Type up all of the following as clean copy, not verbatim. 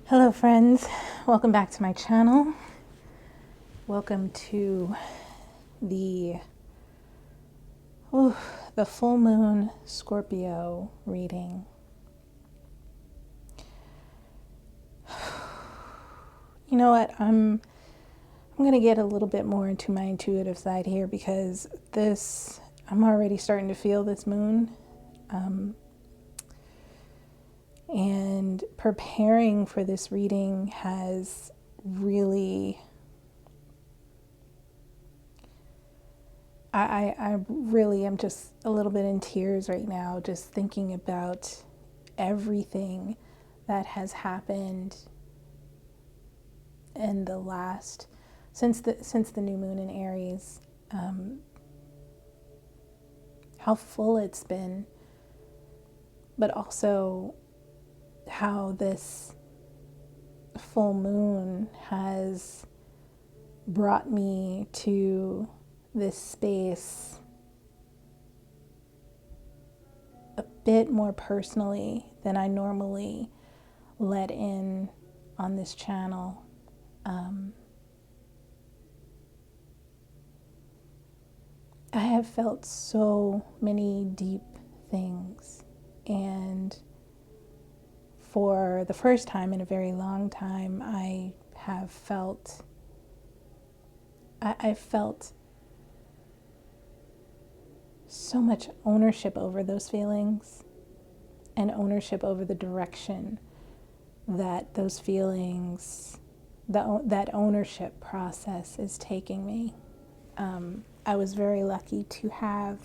Hello friends, welcome back to my channel. Welcome to the the full moon Scorpio reading. You know what? I'm going to get a little bit more into my intuitive side here because I'm already starting to feel this moon. And preparing for this reading has really I really am just a little bit in tears right now, just thinking about everything that has happened in the last since the new moon in Aries. How full it's been, but also how this full moon has brought me to this space a bit more personally than I normally let in on this channel. I have felt so many deep things, and for the first time in a very long time, I felt so much ownership over those feelings and ownership over the direction that those feelings, that ownership process is taking me. I was very lucky to have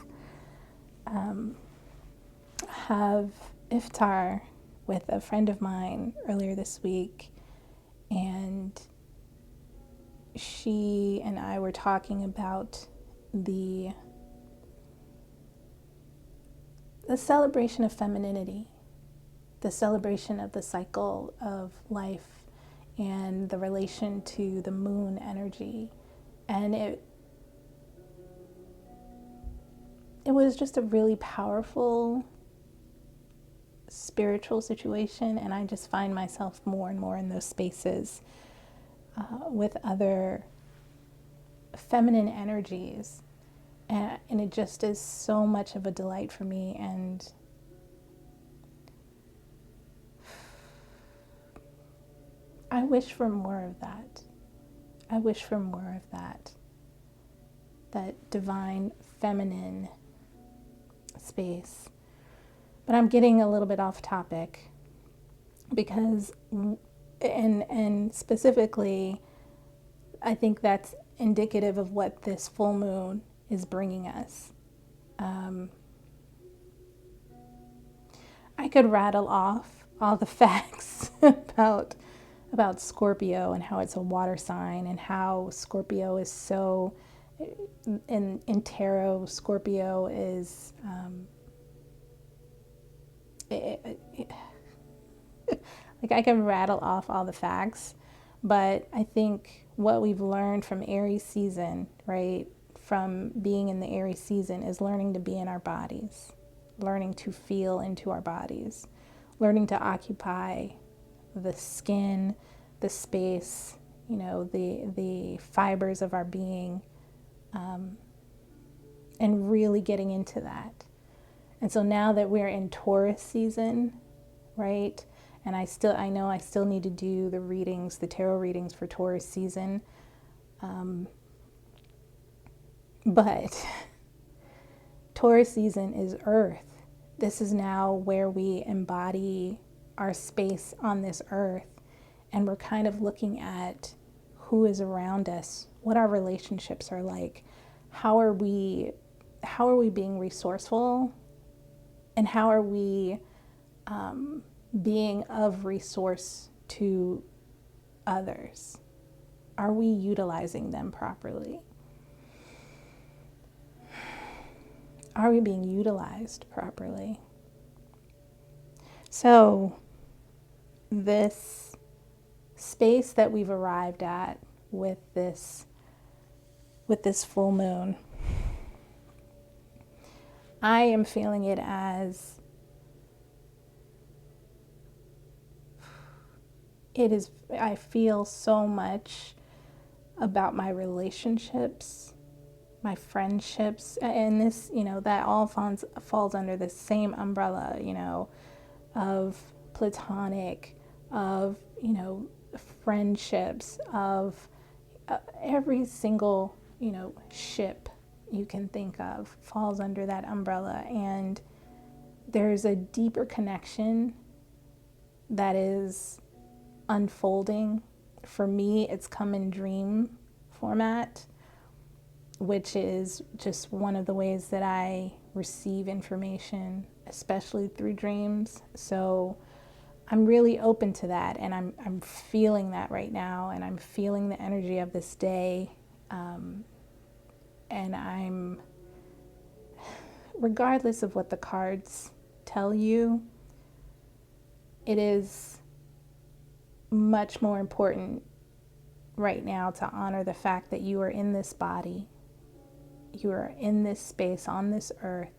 iftar with a friend of mine earlier this week, and she and I were talking about the celebration of femininity, the celebration of the cycle of life and the relation to the moon energy. And it was just a really powerful spiritual situation, and I just find myself more and more in those spaces with other feminine energies, and it just is so much of a delight for me. And I wish for more of that. I wish for more of that divine feminine space. But I'm getting a little bit off topic because, and specifically, I think that's indicative of what this full moon is bringing us. I could rattle off all the facts about Scorpio and how it's a water sign, and how Scorpio is so, in tarot, Scorpio is like, I can rattle off all the facts, but I think what we've learned from Aries season, right, from being in the Aries season, is learning to be in our bodies, learning to feel into our bodies, learning to occupy the skin, the space, the fibers of our being, and really getting into that. And so now that we're in Taurus season, right, and I know I still need to do the tarot readings for Taurus season, but Taurus season is Earth. This is now where we embody our space on this earth, and we're kind of looking at who is around us, what our relationships are like, how are we being resourceful, and how are we being of resource to others? Are we utilizing them properly? Are we being utilized properly? So this space that we've arrived at with this full moon, I am feeling it as I feel so much about my relationships, my friendships, and this, that all falls under the same umbrella, of platonic, of, friendships, of every single, ship you can think of falls under that umbrella. And there's a deeper connection that is unfolding. For me, it's come in dream format, which is just one of the ways that I receive information, especially through dreams. So I'm really open to that, and I'm feeling that right now, and I'm feeling the energy of this day. And regardless of what the cards tell you, it is much more important right now to honor the fact that you are in this body, you are in this space on this earth,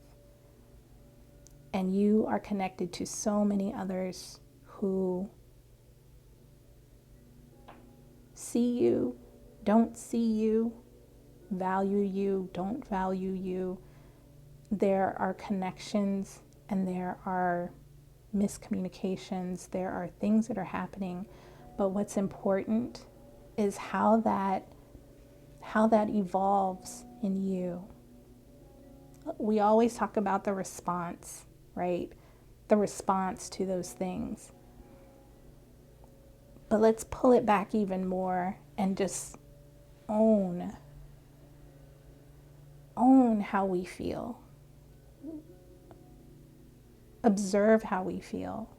and you are connected to so many others who see you, don't see you, value you, don't value you. There are connections and there are miscommunications. There are things that are happening, but what's important is how that evolves in you. We always talk about the response, right? The response to those things. But let's pull it back even more and just own how we feel. Observe how we feel.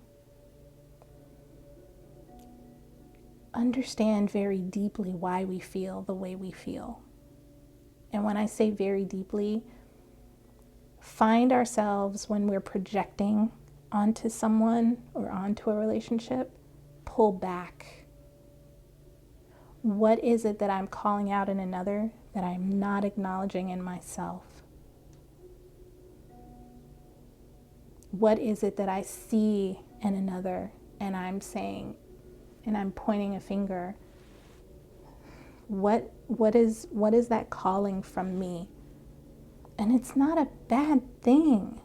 Understand very deeply why we feel the way we feel. And when I say very deeply, find ourselves when we're projecting onto someone or onto a relationship, pull back. What is it that I'm calling out in another that I'm not acknowledging in myself? What is it that I see in another and I'm saying, and I'm pointing a finger? What is that calling from me? And it's not a bad thing.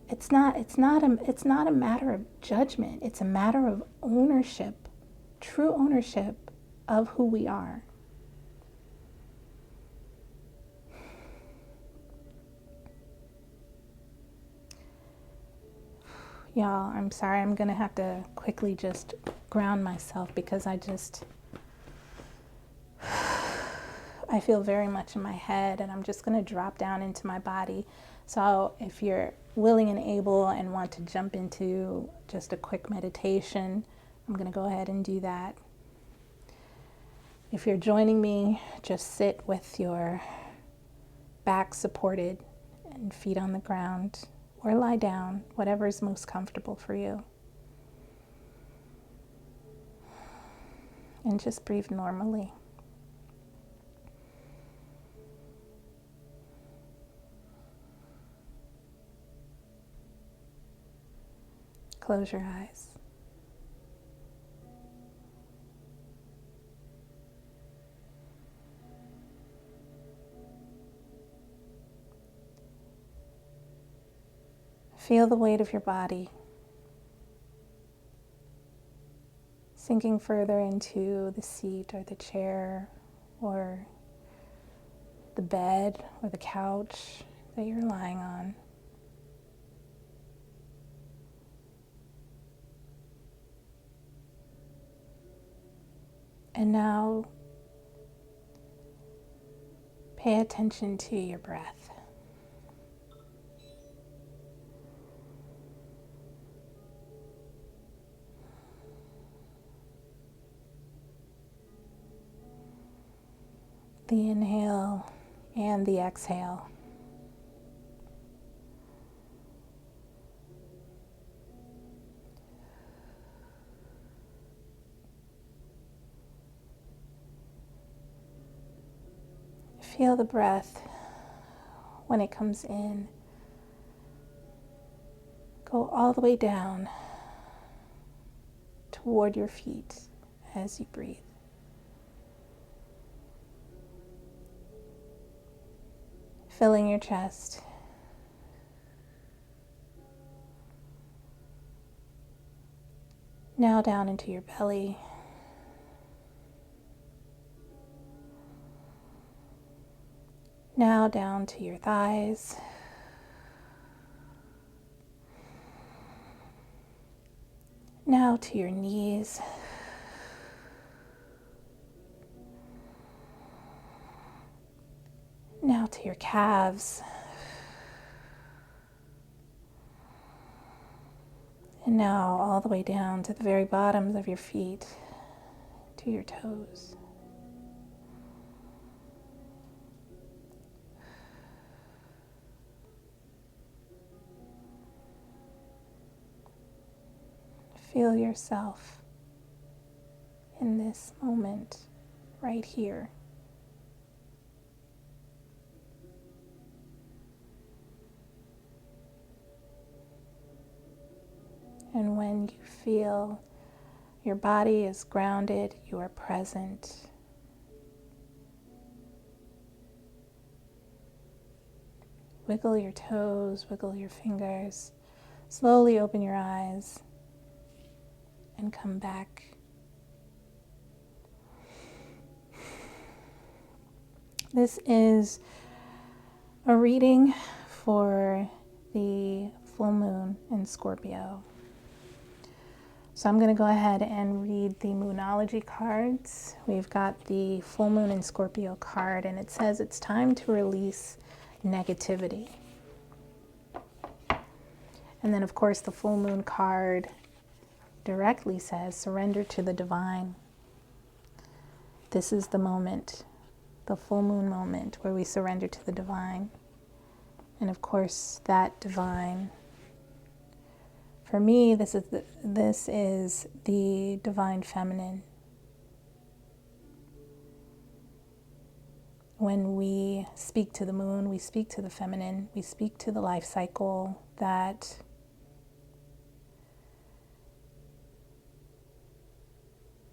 It's not a matter of judgment. It's a matter of ownership, true ownership of who we are. Y'all, I'm sorry, I'm gonna have to quickly just ground myself because I feel very much in my head, and I'm just gonna drop down into my body. So if you're willing and able and want to jump into just a quick meditation, I'm gonna go ahead and do that. If you're joining me, just sit with your back supported and feet on the ground, or lie down, whatever is most comfortable for you. And just breathe normally. Close your eyes. Feel the weight of your body sinking further into the seat or the chair or the bed or the couch that you're lying on. And now pay attention to your breath. The inhale and the exhale. Feel the breath when it comes in. Go all the way down toward your feet as you breathe. Filling your chest. Now down into your belly. Now down to your thighs. Now to your knees. Now to your calves. And now all the way down to the very bottoms of your feet, to your toes. Feel yourself in this moment, right here. And when you feel your body is grounded, you are present. Wiggle your toes, wiggle your fingers. Slowly open your eyes and come back. This is a reading for the full moon in Scorpio. So I'm going to go ahead and read the Moonology cards. We've got the full moon in Scorpio card, and it says it's time to release negativity. And then, of course, the full moon card directly says surrender to the divine. This is the moment, the full moon moment, where we surrender to the divine. And of course, that divine, for me, this is the divine feminine. When we speak to the moon, we speak to the feminine, we speak to the life cycle that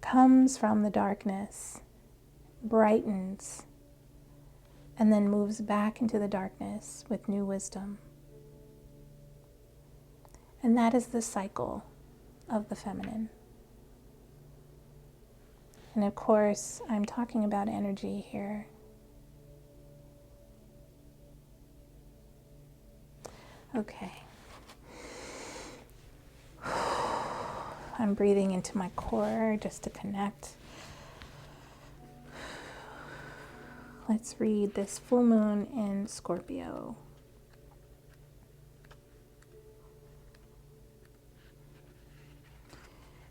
comes from the darkness, brightens, and then moves back into the darkness with new wisdom. And that is the cycle of the feminine. And of course, I'm talking about energy here. Okay. I'm breathing into my core just to connect. Let's read this full moon in Scorpio.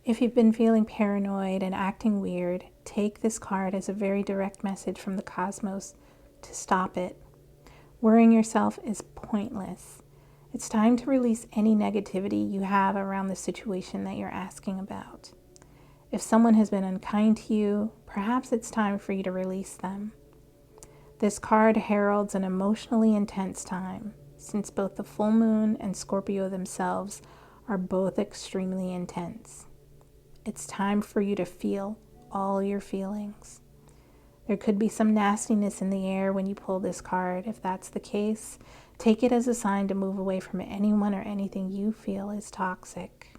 If you've been feeling paranoid and acting weird, take this card as a very direct message from the cosmos to stop it. Worrying yourself is pointless. It's time to release any negativity you have around the situation that you're asking about. If someone has been unkind to you, perhaps it's time for you to release them. This card heralds an emotionally intense time, since both the full moon and Scorpio themselves are both extremely intense. It's time for you to feel all your feelings. There could be some nastiness in the air when you pull this card. If that's the case, take it as a sign to move away from anyone or anything you feel is toxic.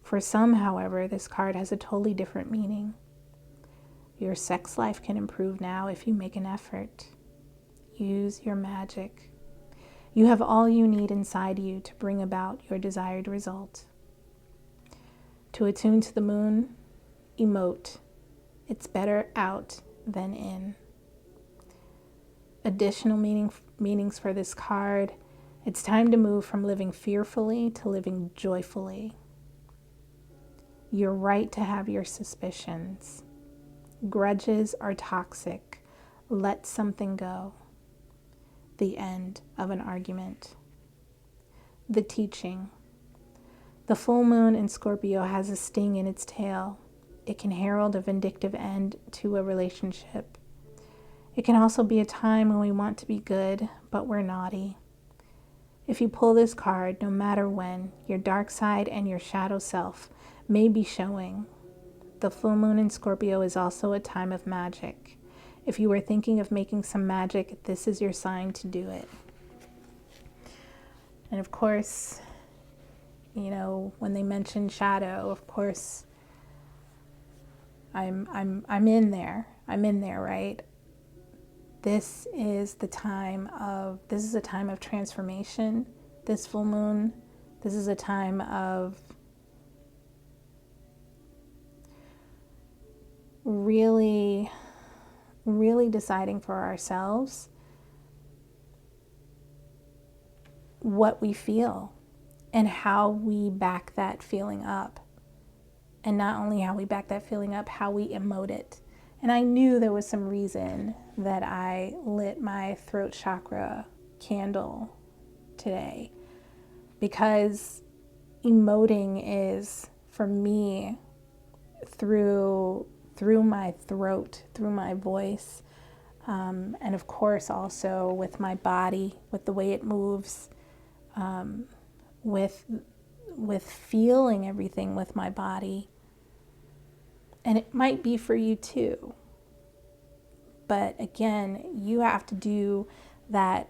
For some, however, this card has a totally different meaning. Your sex life can improve now if you make an effort. Use your magic. You have all you need inside you to bring about your desired result. To attune to the moon, emote. It's better out than in. Additional meanings for this card. It's time to move from living fearfully to living joyfully. You're right to have your suspicions. Grudges are toxic. Let something go. The end of an argument. The teaching. The full moon in Scorpio has a sting in its tail. It can herald a vindictive end to a relationship. It can also be a time when we want to be good, but we're naughty. If you pull this card, no matter when, your dark side and your shadow self may be showing. The full moon in Scorpio is also a time of magic. If you were thinking of making some magic, this is your sign to do it. And of course, you know, when they mention shadow, of course, I'm in there. I'm in there, right? This is a time of transformation. This full moon, this is a time of really deciding for ourselves what we feel and how we back that feeling up. And not only how we back that feeling up, how we emote it. And I knew there was some reason that I lit my throat chakra candle today, because emoting is, for me, through my throat, through my voice, and of course also with my body, with the way it moves, with feeling everything with my body. And it might be for you too. But again, you have to do that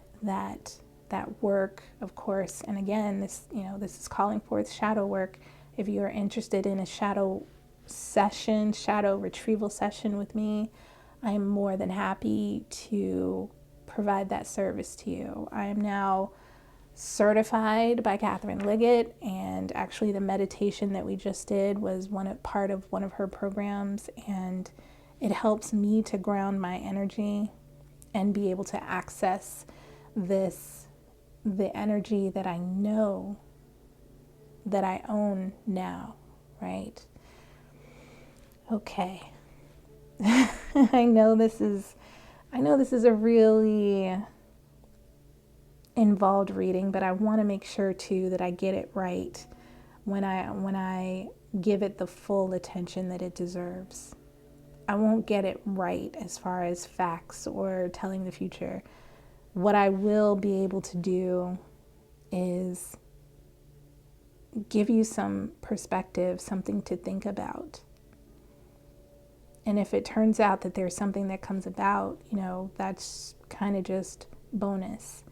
work, of course. And again, this is calling forth shadow work. If you are interested in a shadow retrieval session with me, I am more than happy to provide that service to you. I am now certified by Catherine Liggett, and actually the meditation that we just did was part of one of her programs, and it helps me to ground my energy and be able to access the energy that I know that I own now, right? Okay. I know this is a really involved reading, but I want to make sure too that I get it right when I give it the full attention that it deserves. I won't get it right as far as facts or telling the future. What I will be able to do is give you some perspective, something to think about. And if it turns out that there's something that comes about, that's kind of just bonus.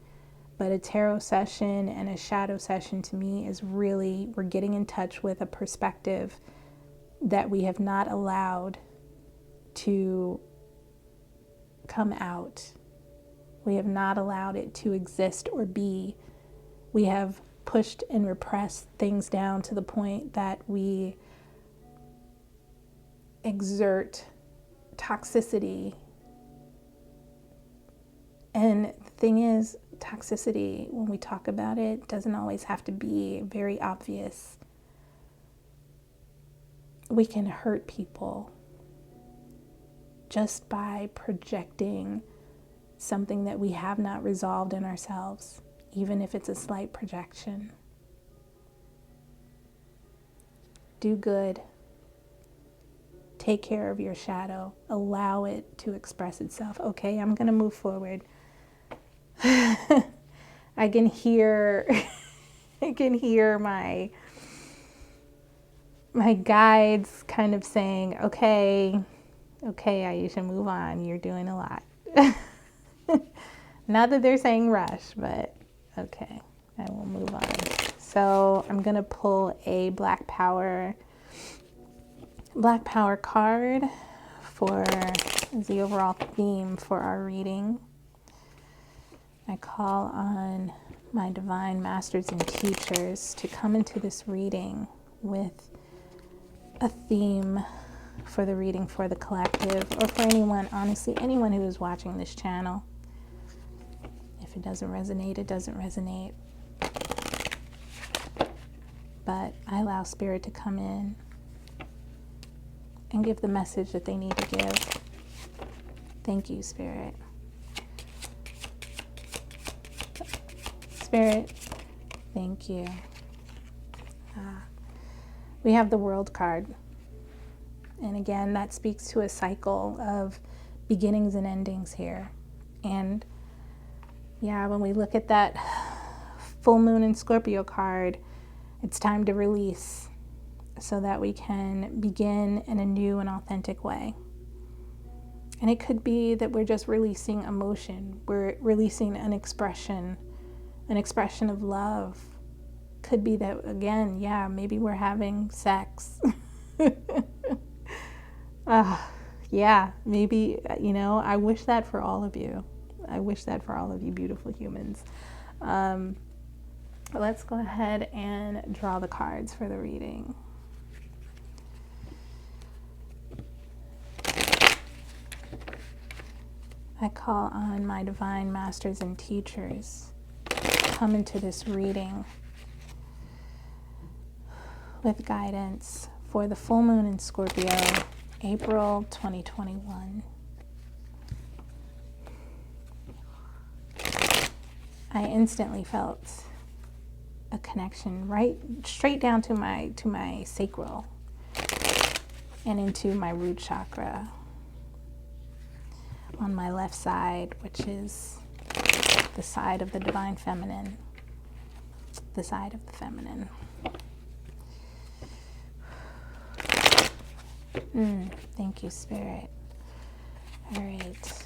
But a tarot session and a shadow session to me is really, we're getting in touch with a perspective that we have not allowed to come out. We have not allowed it to exist or be. We have pushed and repressed things down to the point that we exert toxicity. And the thing is, toxicity, when we talk about it, doesn't always have to be very obvious. We can hurt people just by projecting something that we have not resolved in ourselves, even if it's a slight projection. Do good. Take care of your shadow. Allow it to express itself. Okay, I'm going to move forward. I can hear my guides kind of saying, okay, Aisha, move on. You're doing a lot. Not that they're saying rush, but okay, I will move on. So I'm going to pull a Black Power card for the overall theme for our reading. I call on my divine masters and teachers to come into this reading with a theme for the reading for the collective, or for anyone, honestly, anyone who is watching this channel. If it doesn't resonate, it doesn't resonate. But I allow Spirit to come in and give the message that they need to give. Thank you, Spirit. Spirit, thank you. We have the World card. And again, that speaks to a cycle of beginnings and endings here. And yeah, when we look at that full moon and Scorpio card, it's time to release so that we can begin in a new and authentic way. And it could be that we're just releasing emotion. We're releasing an expression of love. Could be that, again, yeah, maybe we're having sex. Yeah, maybe, I wish that for all of you. I wish that for all of you beautiful humans. Let's go ahead and draw the cards for the reading. I call on my divine masters and teachers to come into this reading with guidance for the full moon in Scorpio, April 2021. I instantly felt a connection right straight down to my sacral and into my root chakra on my left side, which is the side of the divine feminine, the side of the feminine. Thank you, Spirit. All right,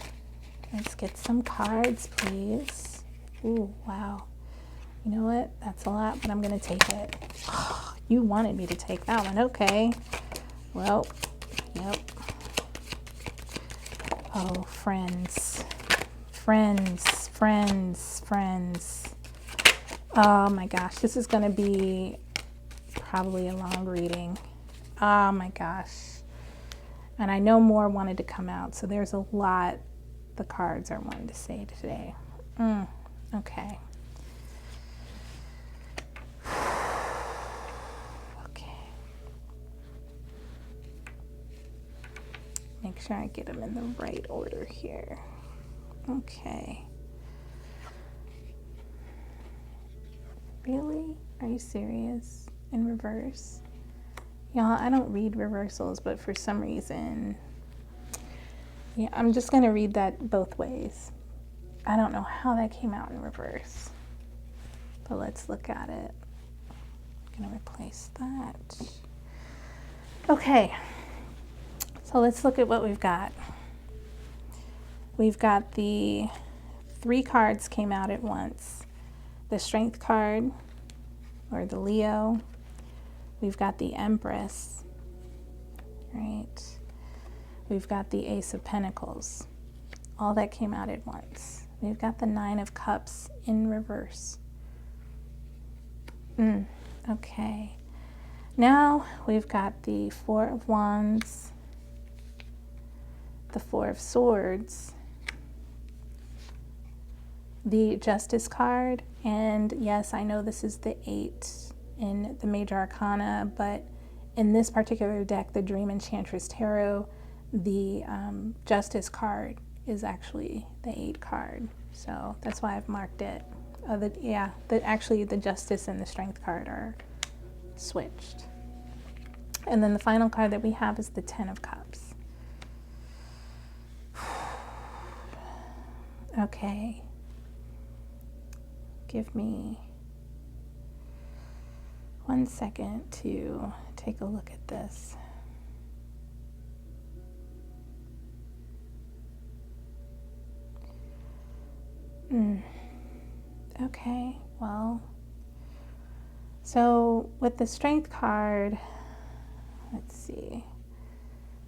let's get some cards, please. Ooh, wow. You know what? That's a lot, but I'm going to take it. You wanted me to take that one. Okay. Well, yep. Oh, friends. Friends, friends, friends. Oh my gosh, this is going to be probably a long reading. Oh my gosh. And I know more wanted to come out, so there's a lot the cards are wanting to say today. Okay. Okay. Make sure I get them in the right order here. Okay. Really? Are you serious? In reverse? Y'all, I don't read reversals, but for some reason, yeah, I'm just going to read that both ways. I don't know how that came out in reverse, but let's look at it. I'm going to replace that. Okay, so let's look at what we've got. We've got the 3 cards came out at once. The Strength card, or the Leo. We've got the Empress, right? We've got the Ace of Pentacles. All that came out at once. We've got the 9 of Cups in reverse. Okay. Now we've got the 4 of Wands, the 4 of Swords, the Justice card, and yes, I know this is the 8 in the Major Arcana, but in this particular deck, the Dream Enchantress Tarot, the Justice card is actually the 8 card, so that's why I've marked it. Actually the Justice and the Strength card are switched. And then the final card that we have is the 10 of Cups. Okay. Give me 1 second to take a look at this. Okay, well, so with the Strength card, let's see.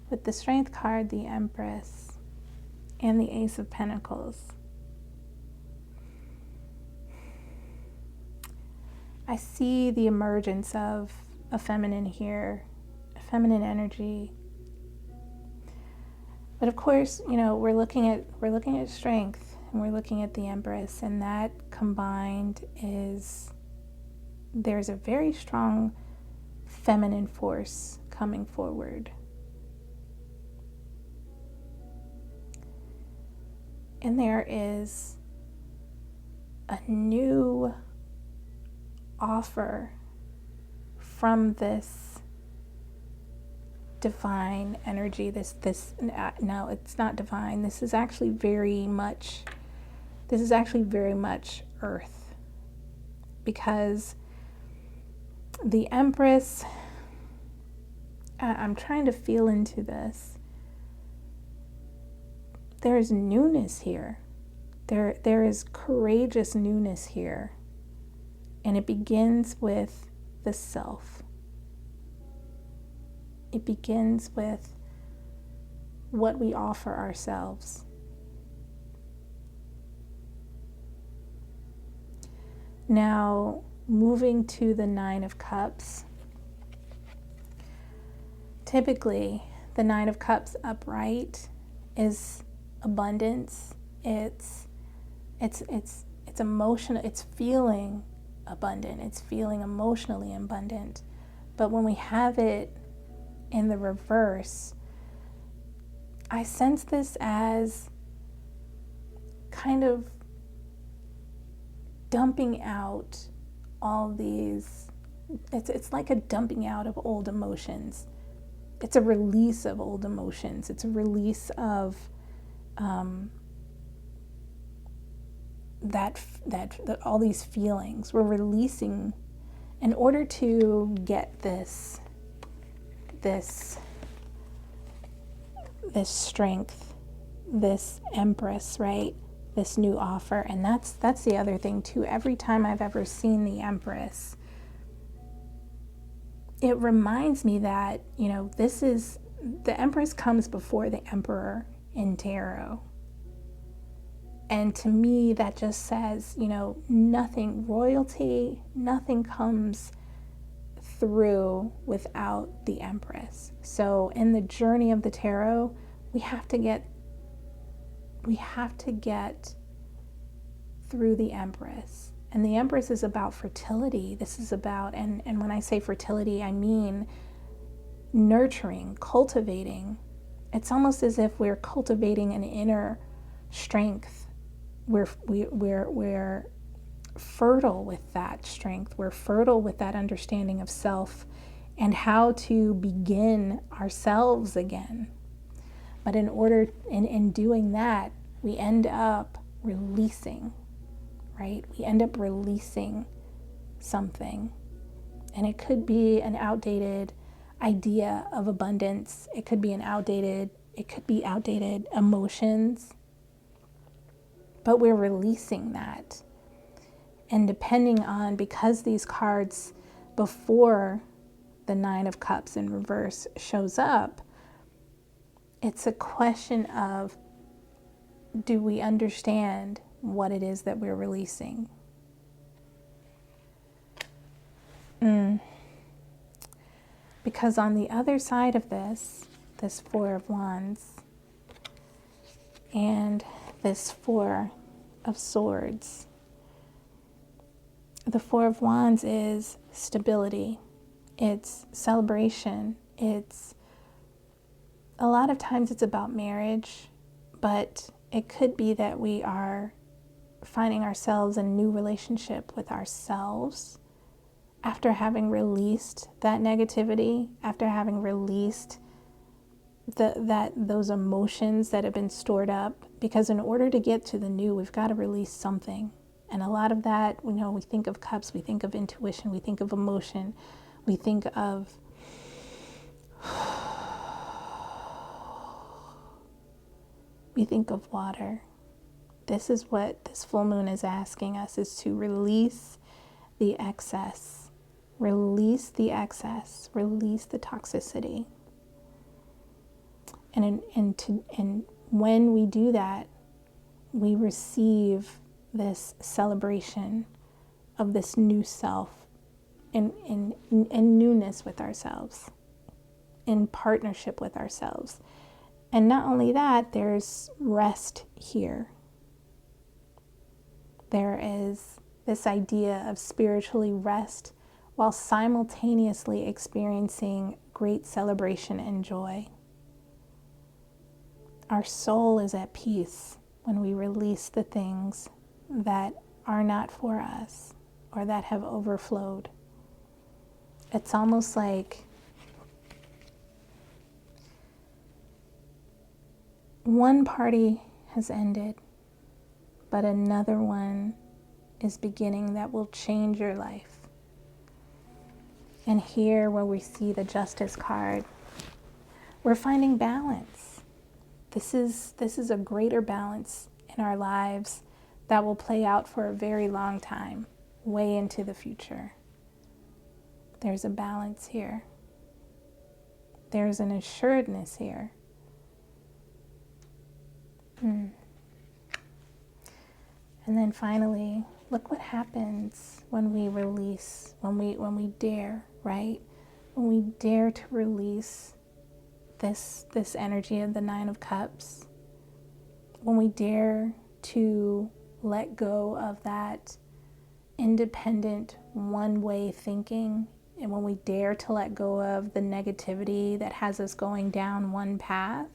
With the Strength card, the Empress, and the Ace of Pentacles, I see the emergence of a feminine here, a feminine energy. But of course, we're looking at strength, and we're looking at the Empress, and that combined there's a very strong feminine force coming forward. And there is a new offer from this divine energy. No, it's not divine. This is actually very much earth, because the Empress, I'm trying to feel into this. There is newness here. There is courageous newness here. And it begins with the self. It begins with what we offer ourselves. Now, moving to the Nine of Cups. Typically, the Nine of Cups upright is abundance. It's emotional. It's feeling abundant. It's feeling emotionally abundant. But when we have it in the reverse, I sense this as kind of dumping out all these, it's like a dumping out of old emotions. It's a release of old emotions. It's a release of all these feelings. We're releasing in order to get this strength, this Empress, right? This new offer. And that's the other thing too. Every time I've ever seen the Empress, it reminds me that, this is, the Empress comes before the Emperor in tarot. And to me, that just says, nothing, royalty, nothing comes through without the Empress. So in the journey of the tarot, we have to get through the Empress. And the Empress is about fertility. This is about, and when I say fertility, I mean nurturing, cultivating. It's almost as if we're cultivating an inner strength. We're fertile with that strength. We're fertile with that understanding of self and how to begin ourselves again. But in doing that, we end up releasing, right? We end up releasing something. And it could be an outdated idea of abundance. It could be outdated emotions. But we're releasing that. And depending on, because these cards before the Nine of Cups in reverse shows up, it's a question of, do we understand what it is that we're releasing? Because on the other side of this Four of Wands and this Four of Swords, the Four of Wands is stability. It's celebration. It's a lot of times it's about marriage, but it could be that we are finding ourselves in a new relationship with ourselves after having released that negativity, after having released those emotions that have been stored up. Because in order to get to the new, we've got to release something. And a lot of that, we think of cups, we think of intuition, we think of emotion, we think of water. This is what this full moon is asking us, is to release the excess. Release the excess. Release the toxicity. And when we do that, we receive this celebration of this new self and newness with ourselves, in partnership with ourselves. And not only that, there's rest here. There is this idea of spiritually rest while simultaneously experiencing great celebration and joy. Our soul is at peace when we release the things that are not for us or that have overflowed. It's almost like one party has ended, but another one is beginning that will change your life. And here, where we see the Justice card, we're finding balance. This is a greater balance in our lives that will play out for a very long time, way into the future. There's a balance here. There's an assuredness here. And then finally, look what happens when we release, when we dare, right? When we dare to release this energy of the Nine of Cups. When we dare to let go of that independent one-way thinking, and when we dare to let go of the negativity that has us going down one path,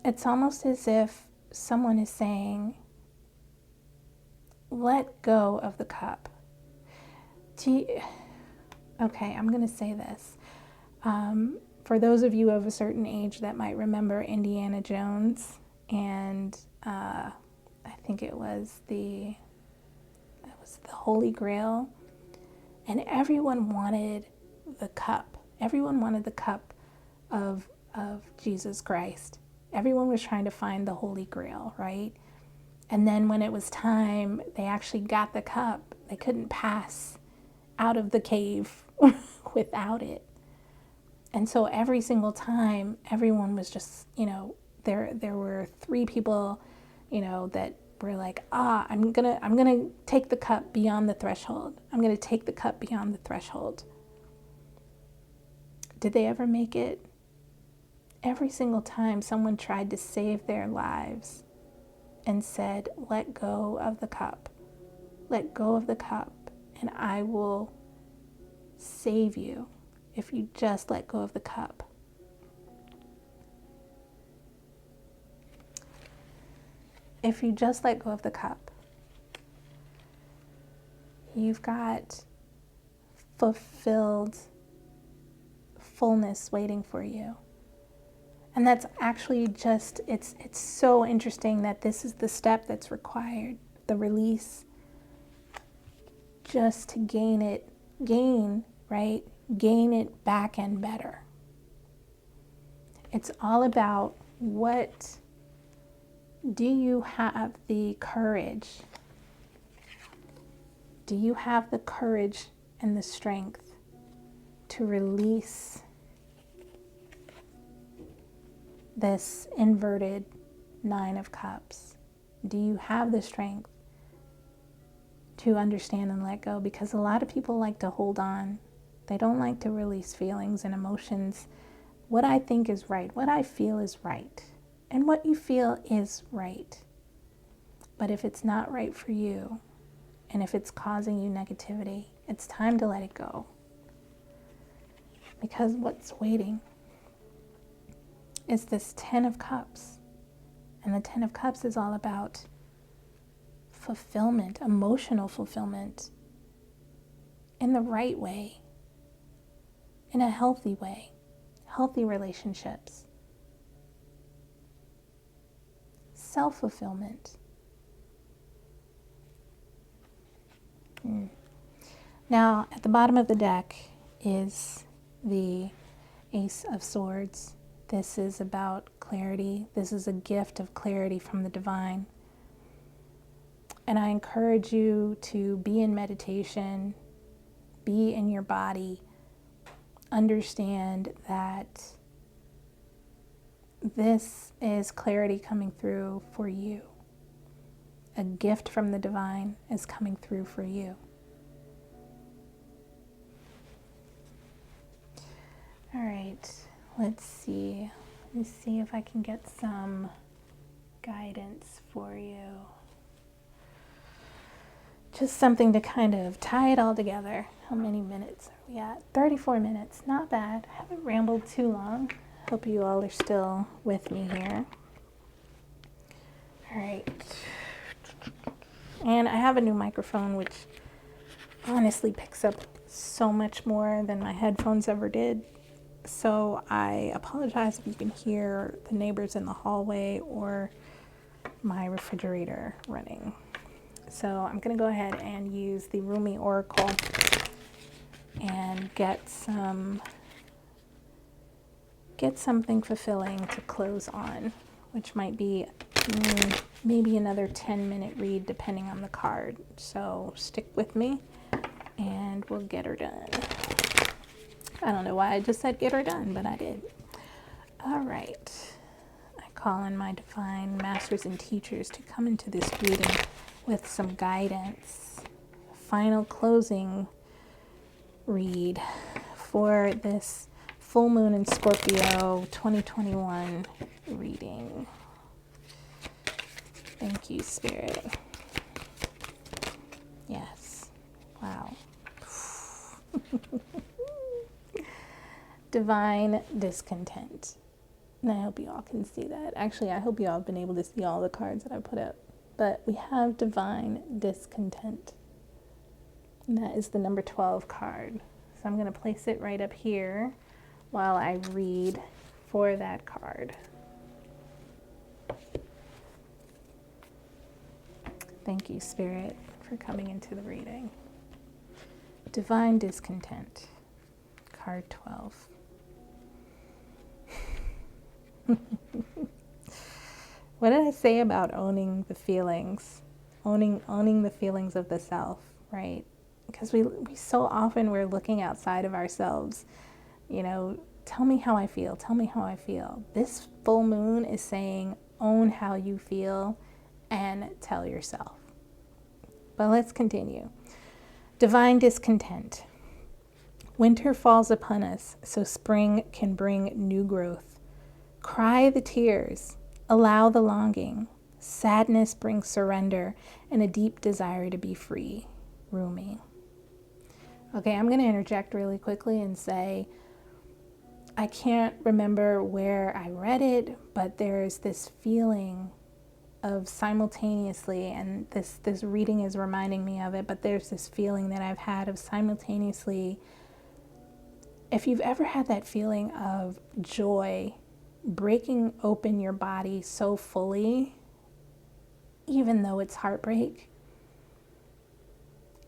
it's almost as if someone is saying, let go of the cup. Okay, I'm going to say this. For those of you of a certain age that might remember Indiana Jones, and I think it was the Holy Grail, and everyone wanted the cup. Everyone wanted the cup of Jesus Christ. Everyone was trying to find the Holy Grail, right? And then when it was time, they actually got the cup. They couldn't pass out of the cave without it. And so every single time, everyone was just, there were 3 people, that were like, I'm gonna take the cup beyond the threshold. I'm gonna take the cup beyond the threshold. Did they ever make it? Every single time someone tried to save their lives and said, let go of the cup. Let go of the cup, and I will save you if you just let go of the cup. If you just let go of the cup, you've got fulfilled fullness waiting for you. And that's actually just, it's so interesting that this is the step that's required, the release, just to gain it back and better. It's all about, what do you have the courage? Do you have the courage and the strength to release this inverted Nine of Cups? Do you have the strength to understand and let go? Because a lot of people like to hold on. They don't like to release feelings and emotions. What I think is right, what I feel is right, and what you feel is right. But if it's not right for you, and if it's causing you negativity, it's time to let it go. Because what's waiting is this 10 of Cups. And the 10 of Cups is all about fulfillment, emotional fulfillment, in the right way, in a healthy way, healthy relationships, self-fulfillment. Now, at the bottom of the deck is the Ace of Swords. This is about clarity. This is a gift of clarity from the divine. And I encourage you to be in meditation, be in your body, understand that this is clarity coming through for you. A gift from the divine is coming through for you. All right, let's see. Let me see if I can get some guidance for you. Just something to kind of tie it all together. How many minutes are we at? 34 minutes, not bad. I haven't rambled too long. Hope you all are still with me here. All right. And I have a new microphone, which honestly picks up so much more than my headphones ever did. So I apologize if you can hear the neighbors in the hallway or my refrigerator running. So I'm going to go ahead and use the Rumi Oracle and get something fulfilling to close on, which might be maybe another 10-minute read depending on the card. So stick with me and we'll get her done. I don't know why I just said get her done, but I did. All right. I call on my divine masters and teachers to come into this reading with some guidance. Final closing read for this full moon in Scorpio 2021 reading. Thank you, Spirit. Yes. Wow. Divine discontent. And I hope you all can see that. Actually, I hope you all have been able to see all the cards that I put up. But we have divine discontent. And that is the number 12 card. So I'm going to place it right up here while I read for that card. Thank you, Spirit, for coming into the reading. Divine discontent. Card 12. What did I say about owning the feelings? Owning the feelings of the self, right? Because we so often we're looking outside of ourselves. You know, tell me how I feel. Tell me how I feel. This full moon is saying own how you feel and tell yourself. But let's continue. Divine discontent. Winter falls upon us, so spring can bring new growth. Cry the tears, allow the longing. Sadness brings surrender and a deep desire to be free. Rumi. Okay, I'm going to interject really quickly and say, I can't remember where I read it, but there's this feeling of simultaneously, and this reading is reminding me of it, but there's this feeling that I've had of simultaneously, if you've ever had that feeling of joy breaking open your body so fully, even though it's heartbreak,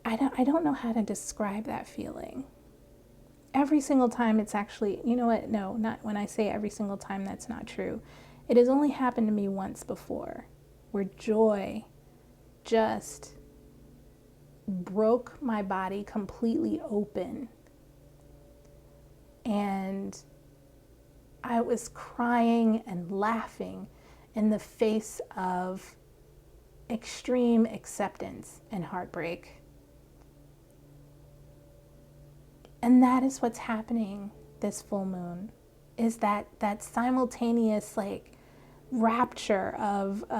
I don't know how to describe that feeling. Every single time it's actually, you know what, no, not when I say every single time, that's not true. It has only happened to me once before, where joy just broke my body completely open. And I was crying and laughing in the face of extreme acceptance and heartbreak. And that is what's happening this full moon, is that simultaneous like rapture of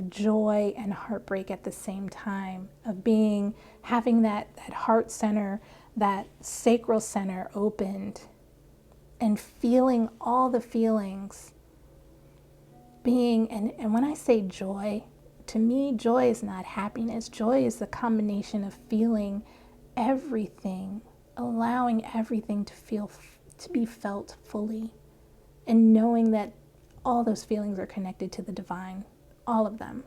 joy and heartbreak at the same time, of having that heart center, that sacral center opened, and feeling all the feelings being, and when I say joy, to me, joy is not happiness. Joy is the combination of feeling everything, allowing everything to be felt fully, and knowing that all those feelings are connected to the divine, all of them.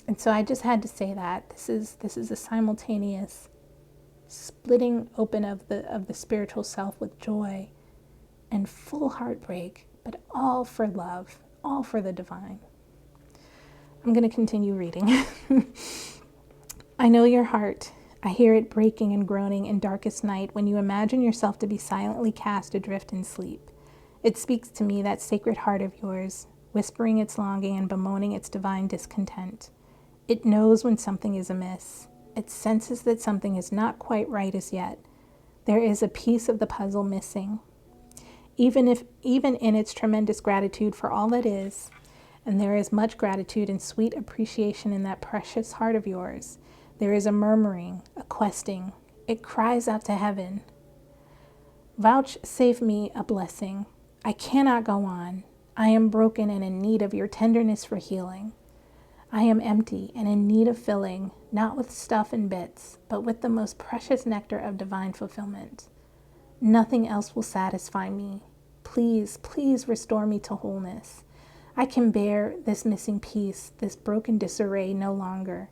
And so I just had to say that this is a simultaneous splitting open of the spiritual self with joy and full heartbreak, but all for love, all for the divine. I'm going to continue reading. I know your heart. I hear it breaking and groaning in darkest night when you imagine yourself to be silently cast adrift in sleep. It speaks to me, that sacred heart of yours, whispering its longing and bemoaning its divine discontent. It knows when something is amiss. It senses that something is not quite right as yet. There is a piece of the puzzle missing. Even in its tremendous gratitude for all that is, and there is much gratitude and sweet appreciation in that precious heart of yours, there is a murmuring, a questing. It cries out to heaven. Vouchsafe me a blessing. I cannot go on. I am broken and in need of your tenderness for healing. I am empty and in need of filling, not with stuff and bits, but with the most precious nectar of divine fulfillment. Nothing else will satisfy me. Please, please restore me to wholeness. I can bear this missing piece, this broken disarray no longer.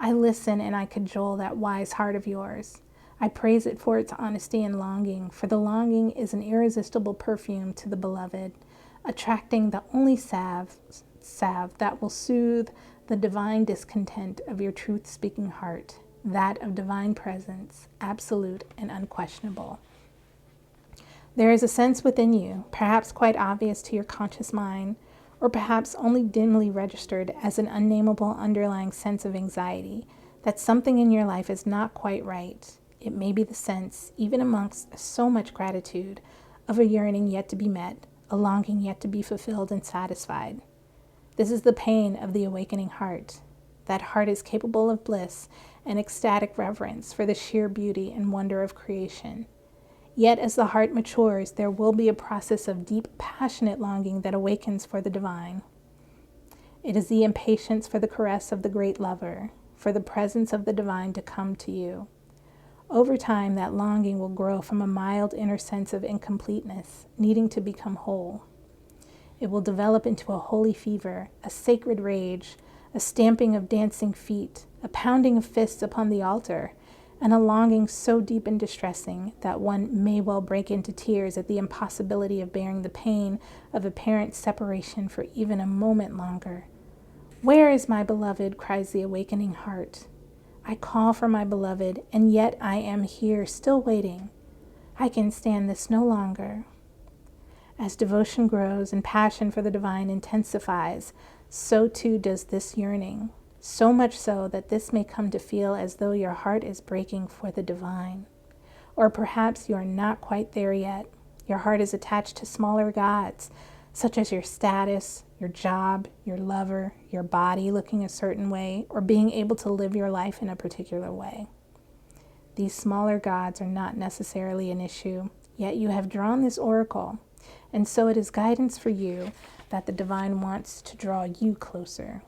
I listen and I cajole that wise heart of yours. I praise it for its honesty and longing, for the longing is an irresistible perfume to the beloved, attracting the only salve that will soothe the divine discontent of your truth-speaking heart, that of divine presence, absolute and unquestionable. There is a sense within you, perhaps quite obvious to your conscious mind, or perhaps only dimly registered as an unnameable underlying sense of anxiety, that something in your life is not quite right. It may be the sense, even amongst so much gratitude, of a yearning yet to be met, a longing yet to be fulfilled and satisfied. This is the pain of the awakening heart. That heart is capable of bliss and ecstatic reverence for the sheer beauty and wonder of creation. Yet as the heart matures, there will be a process of deep, passionate longing that awakens for the divine. It is the impatience for the caress of the great lover, for the presence of the divine to come to you. Over time, that longing will grow from a mild inner sense of incompleteness, needing to become whole. It will develop into a holy fever, a sacred rage, a stamping of dancing feet, a pounding of fists upon the altar, and a longing so deep and distressing that one may well break into tears at the impossibility of bearing the pain of apparent separation for even a moment longer. Where is my beloved? Cries the awakening heart. I call for my beloved, and yet I am here, still waiting. I can stand this no longer. As devotion grows and passion for the divine intensifies, so too does this yearning. So much so that this may come to feel as though your heart is breaking for the divine. Or perhaps you are not quite there yet. Your heart is attached to smaller gods, such as your status, your job, your lover, your body looking a certain way, or being able to live your life in a particular way. These smaller gods are not necessarily an issue, yet you have drawn this oracle, and so it is guidance for you that the divine wants to draw you closer.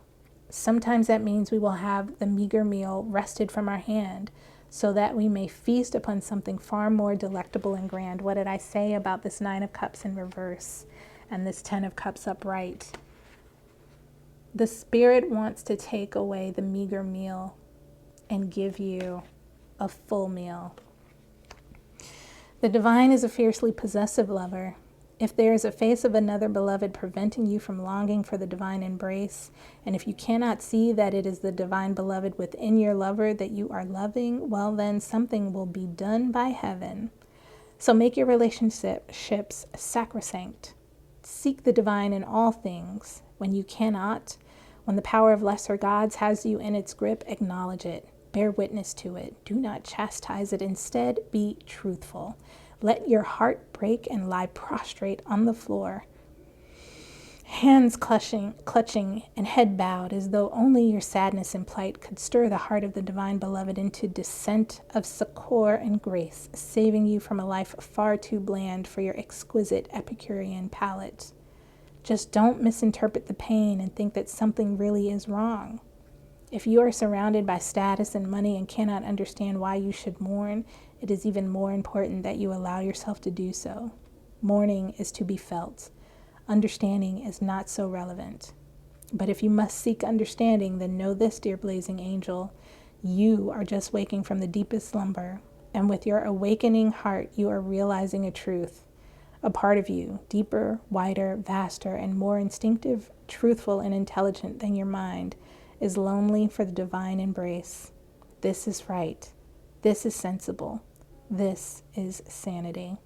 Sometimes that means we will have the meager meal wrested from our hand so that we may feast upon something far more delectable and grand. What did I say about this 9 of Cups in reverse and this 10 of Cups upright? The Spirit wants to take away the meager meal and give you a full meal. The divine is a fiercely possessive lover. If there is a face of another beloved preventing you from longing for the divine embrace, and if you cannot see that it is the divine beloved within your lover that you are loving, well then something will be done by heaven. So make your relationships sacrosanct. Seek the divine in all things. When you cannot, when the power of lesser gods has you in its grip, acknowledge it. Bear witness to it. Do not chastise it. Instead, be truthful. Let your heart break and lie prostrate on the floor, hands clutching and head bowed, as though only your sadness and plight could stir the heart of the divine beloved into descent of succor and grace, saving you from a life far too bland for your exquisite Epicurean palate. Just don't misinterpret the pain and think that something really is wrong. If you are surrounded by status and money and cannot understand why you should mourn, it is even more important that you allow yourself to do so. Mourning is to be felt. Understanding is not so relevant. But if you must seek understanding, then know this, dear blazing angel, you are just waking from the deepest slumber, and with your awakening heart, you are realizing a truth. A part of you, deeper, wider, vaster, and more instinctive, truthful, and intelligent than your mind, is lonely for the divine embrace. This is right. This is sensible. This is sanity.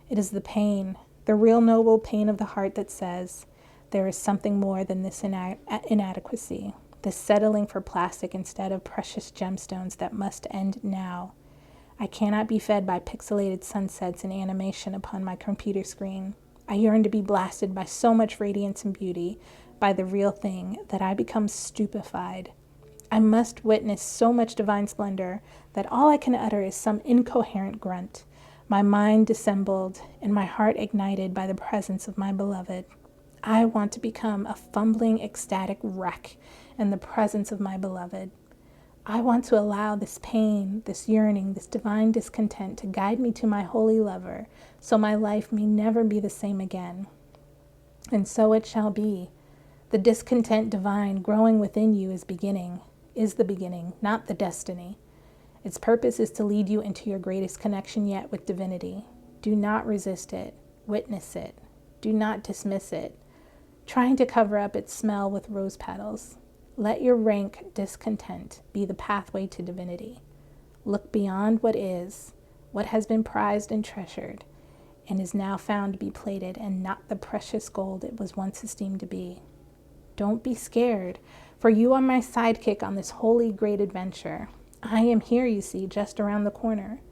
It is the pain, the real noble pain of the heart that says, there is something more than this inadequacy, this settling for plastic instead of precious gemstones that must end now. I cannot be fed by pixelated sunsets and animation upon my computer screen. I yearn to be blasted by so much radiance and beauty, by the real thing, that I become stupefied. I must witness so much divine splendor that all I can utter is some incoherent grunt, my mind dissembled and my heart ignited by the presence of my beloved. I want to become a fumbling, ecstatic wreck in the presence of my beloved. I want to allow this pain, this yearning, this divine discontent to guide me to my holy lover, so my life may never be the same again. And so it shall be. The discontent divine growing within you is the beginning, not the destiny. Its purpose is to lead you into your greatest connection yet with divinity. Do not resist it. Witness it. Do not dismiss it, trying to cover up its smell with rose petals. Let your rank discontent be the pathway to divinity. Look beyond what is, what has been prized and treasured, and is now found to be plated and not the precious gold it was once esteemed to be. Don't be scared, for you are my sidekick on this holy great adventure. I am here, you see, just around the corner.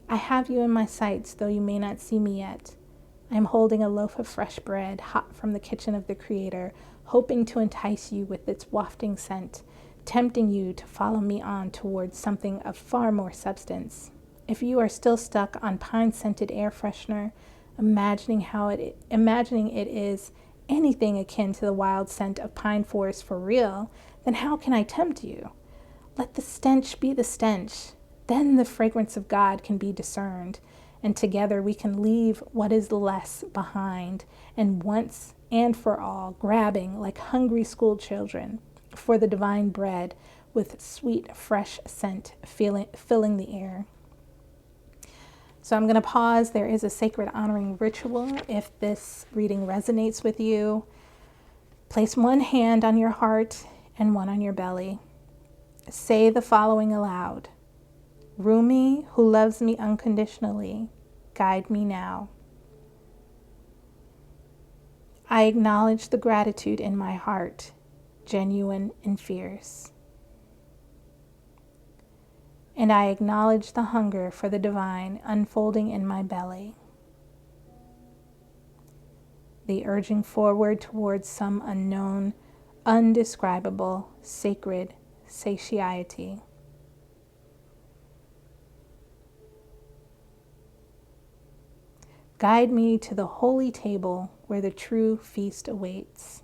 I have you in my sights, though you may not see me yet. I am holding a loaf of fresh bread, hot from the kitchen of the Creator, hoping to entice you with its wafting scent, tempting you to follow me on towards something of far more substance. If you are still stuck on pine-scented air freshener, imagining it is anything akin to the wild scent of pine forest for real, then how can I tempt you? Let the stench be the stench. Then the fragrance of God can be discerned, and together we can leave what is less behind, and once and for all, grabbing like hungry school children for the divine bread with sweet, fresh scent filling the air. So I'm going to pause. There is a sacred honoring ritual. If this reading resonates with you, place one hand on your heart and one on your belly. Say the following aloud. Rumi, who loves me unconditionally, guide me now. I acknowledge the gratitude in my heart, genuine and fierce. And I acknowledge the hunger for the divine unfolding in my belly. The urging forward towards some unknown, undescribable, sacred satiety. Guide me to the holy table where the true feast awaits.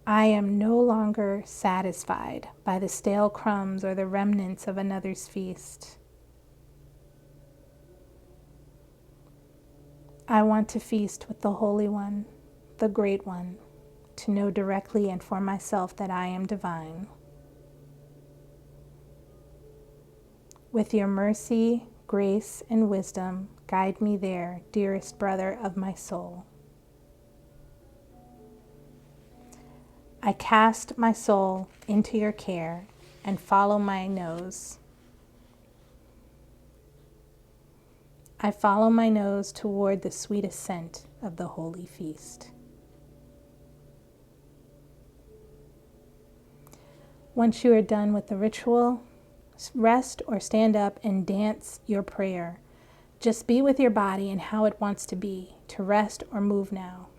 I am no longer satisfied by the stale crumbs or the remnants of another's feast. I want to feast with the Holy One, the Great One, to know directly and for myself that I am divine. With your mercy, grace, and wisdom, guide me there, dearest brother of my soul. I cast my soul into your care and follow my nose. I follow my nose toward the sweetest scent of the holy feast. Once you are done with the ritual, rest or stand up and dance your prayer. Just be with your body and how it wants to be, to rest or move now.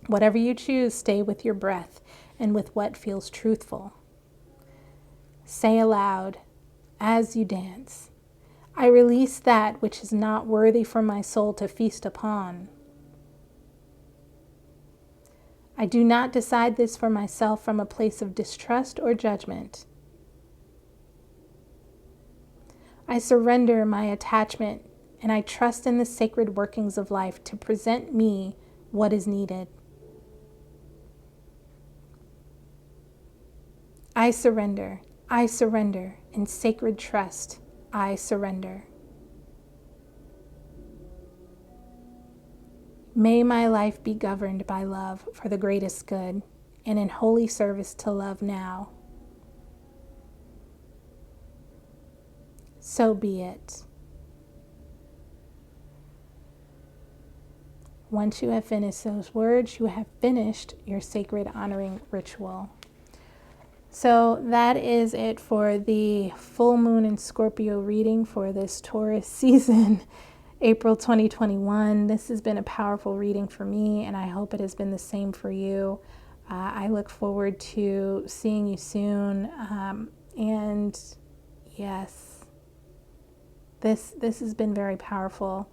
Whatever you choose, stay with your breath and with what feels truthful. Say aloud, as you dance, I release that which is not worthy for my soul to feast upon. I do not decide this for myself from a place of distrust or judgment. I surrender my attachment and I trust in the sacred workings of life to present me what is needed. I surrender, in sacred trust, I surrender. May my life be governed by love for the greatest good and in holy service to love now. So be it. Once you have finished those words, you have finished your sacred honoring ritual. So that is it for the full moon in Scorpio reading for this Taurus season, April 2021. This has been a powerful reading for me, and I hope it has been the same for you. I look forward to seeing you soon. And yes, this has been very powerful.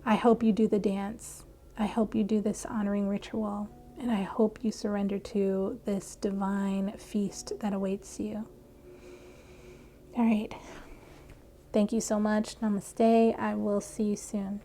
I hope you do the dance. I hope you do this honoring ritual. And I hope you surrender to this divine feast that awaits you. All right. Thank you so much. Namaste. I will see you soon.